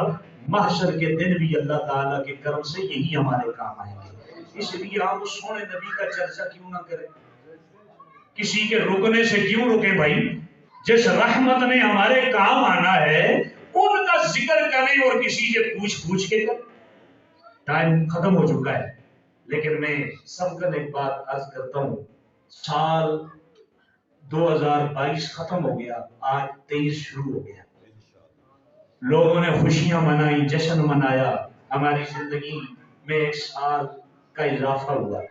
محشر کے دن بھی اللہ تعالیٰ کے کرم سے یہی ہمارے کام آئیں گے۔ اس لیے ہم اس سونے نبی کا چرچا کیوں نہ کریں، کسی کے رکنے سے کیوں رکیں بھائی؟ جس رحمت نے ہمارے کام آنا ہے ان کا ذکر کریں اور کسی سے پوچھ کے کریں۔ ٹائم ختم ہو چکا ہے، لیکن میں سب کا ایک بات عرض کرتا ہوں، سال 2022 ختم ہو گیا، آج 23 شروع ہو گیا۔ لوگوں نے خوشیاں منائی، جشن منایا، ہماری زندگی میں ایک سال کا اضافہ ہوا،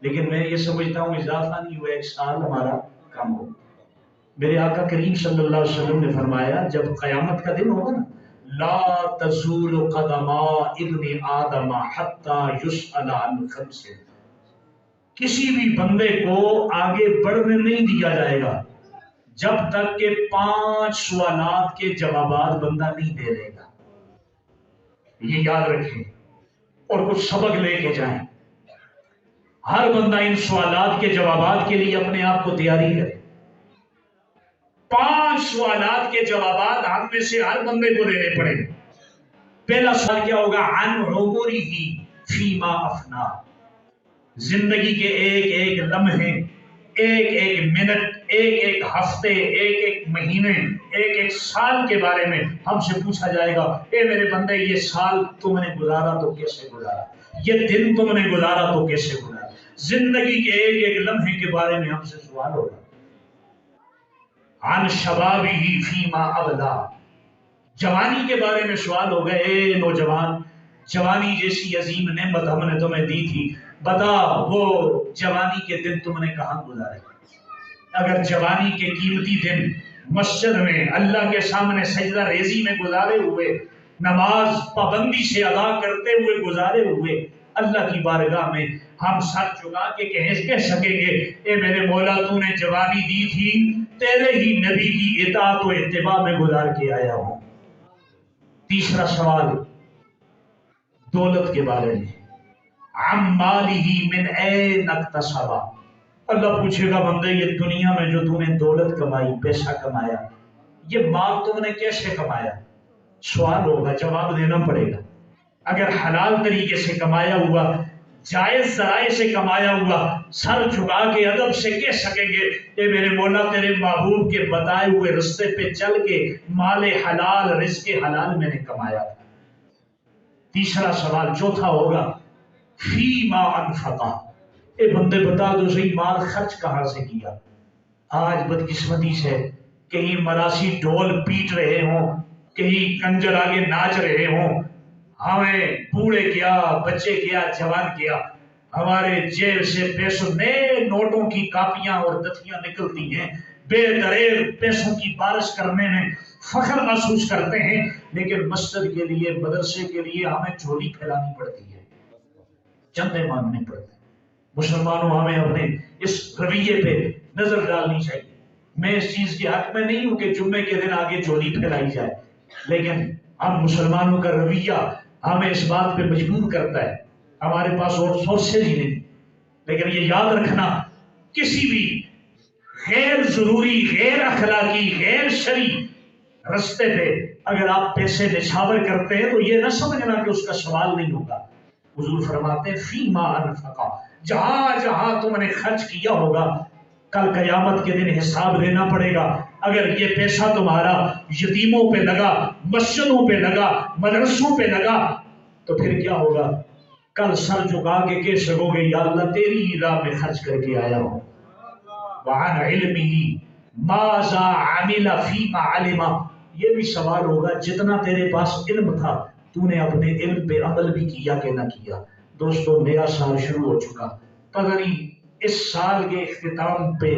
لیکن میں یہ سمجھتا ہوں اضافہ نہیں ہوا، ایک سال ہمارا کم ہو۔ میرے آقا کریم صلی اللہ علیہ وسلم نے فرمایا جب قیامت کا دن ہوگا نا، لا تزول قدم ابن آدم حتی یسأل عن خمس، کسی بھی بندے کو آگے بڑھنے نہیں دیا جائے گا جب تک کہ 5 سوالات کے جوابات بندہ نہیں دے لے گا۔ یہ یاد رکھیں اور کچھ سبق لے کے جائیں۔ ہر بندہ ان سوالات کے جوابات کے لیے اپنے آپ کو تیاری کرے۔ 5 سوالات کے جوابات ہم میں سے ہر بندے کو دینے پڑیں۔ پہلا سوال کیا ہوگا؟ عن عمرہ فیما افنا، زندگی کے ایک ایک لمحے، ایک ایک منٹ، ایک ایک ہفتے، ایک ایک مہینے، ایک ایک سال کے بارے میں ہم سے پوچھا جائے گا، اے میرے بندے یہ سال تم نے گزارا تو کیسے گزارا، یہ دن تم نے گزارا تو کیسے گزارا۔ زندگی کے ایک ایک لمحے کے بارے میں ہم سے سوال ہوگا۔ عن شبابہ فیما ابلا، جوانی کے بارے میں سوال ہوگا، اے نوجوان، جوانی جیسی عظیم نعمت ہم نے تمہیں دی تھی، بتا وہ جوانی کے دن تم نے کہاں گزارے؟ اگر جوانی کے قیمتی دن مسجد میں اللہ کے سامنے سجدہ ریزی میں گزارے ہوئے، نماز پابندی سے ادا کرتے ہوئے گزارے ہوئے، اللہ کی بارگاہ میں ہم سر جھکا کے کہہ سکیں گے، اے میرے مولا تو نے جوانی دی تھی، تیرے ہی نبی کی اطاعت و اتباع میں گزار کے آیا ہوں۔ تیسرا سوال دولت کے بارے میں، عن مالہ من این اکتسبہ، اللہ پوچھے گا بندے یہ دنیا میں جو تو نے دولت کمائی، پیسہ کمایا، یہ مال تم نے کیسے کمایا؟ سوال ہوگا، جواب دینا پڑے گا۔ اگر حلال طریقے سے کمایا ہوا، جائز ذرائع سے کمایا ہوا، سر جھکا کے ادب سے کہہ سکیں گے، اے میرے مولا تیرے محبوب کے بتائے ہوئے رستے پہ چل کے مال حلال، رزق حلال میں نے کمایا تھا۔ تیسرا سوال چوتھا ہوگا، فیما انفقا، اے بندے بتا دو صحیح مال خرچ کہاں سے کیا؟ آج بدقسمتی سے کہیں مراسی ڈھول پیٹ رہے ہوں، کہیں کنجر آگے ناچ رہے ہوں، ہمیں بوڑھے کیا، بچے کیا، جوان کیا، ہمارے جیب سے پیسوں، نئے نوٹوں کی کاپیاں اور دفتیاں نکلتی ہیں، بے دریغ پیسوں کی بارش کرنے میں فخر محسوس کرتے ہیں، لیکن مسجد کے لیے، مدرسے کے لیے ہمیں جھولی پھیلانی پڑتی ہے، چندے مانگنے پڑتے ہیں۔ مسلمانوں ہمیں اپنے اس رویے پہ نظر ڈالنی چاہیے۔ میں اس چیز کے حق میں نہیں ہوں کہ جمعے کے دن آگے جھولی پھیلائی جائے، لیکن ہم مسلمانوں کا رویہ ہمیں اس بات پہ مجبور کرتا ہے، ہمارے پاس اور سورسز ہی نہیں۔ لیکن یہ یاد رکھنا، کسی بھی غیر ضروری، غیر اخلاقی، غیر شرعی رستے پہ اگر آپ پیسے نچھاور کرتے ہیں تو یہ نہ سمجھنا کہ اس کا سوال نہیں ہوگا۔ حضور فرماتے ہیں فیما انفقا، جہاں جہاں تم نے خرچ کیا ہوگا کل قیامت کے دن حساب دینا پڑے گا۔ اگر یہ پیسہ تمہارا یتیموں پہ لگا، مسجدوں پہ لگا، مدرسوں پہ لگا، تو پھر کیا ہوگا؟ کل سر جھکا کے کہہ سکو گے یا اللہ تیری ہی راہ میں خرچ کر کے آیا ہوں۔ وعن علمہ ماذا عمل فیما علم، یہ بھی سوال ہوگا جتنا تیرے پاس علم تھا تو نے اپنے علم پہ عمل بھی کیا کہ نہ کیا۔ دوستو نیا سال شروع ہو چکا، پتہ نہیں اس سال کے اختتام پہ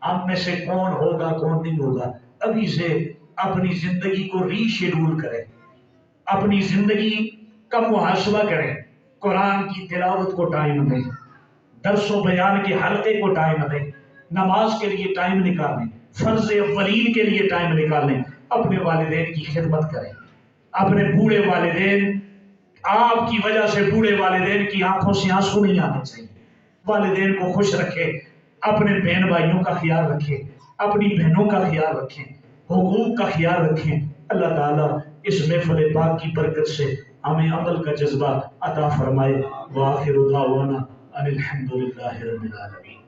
ہم میں سے کون ہوگا کون نہیں ہوگا۔ ابھی سے اپنی زندگی کو ری شیڈول کریں، اپنی زندگی کا محاسبہ کریں، قرآن کی تلاوت کو ٹائم دیں، درس و بیان کے حلقے کو ٹائم دیں، نماز کے لیے ٹائم نکالیں، فرض اولین کے لیے ٹائم نکالیں، اپنے والدین کی خدمت کریں، اپنے بوڑھے والدین، آپ کی وجہ سے بوڑھے والدین کی آنکھوں سے آنسو نہیں آنے چاہیے، والدین کو خوش رکھیں، اپنے بہن بھائیوں کا خیال رکھیں، اپنی بہنوں کا خیال رکھیں، حقوق کا خیال رکھیں۔ اللہ تعالیٰ اس محفل پاک کی برکت سے ہمیں عمل کا جذبہ عطا فرمائے۔ وآخر دعوانا ان الحمد للہ رب العالمین۔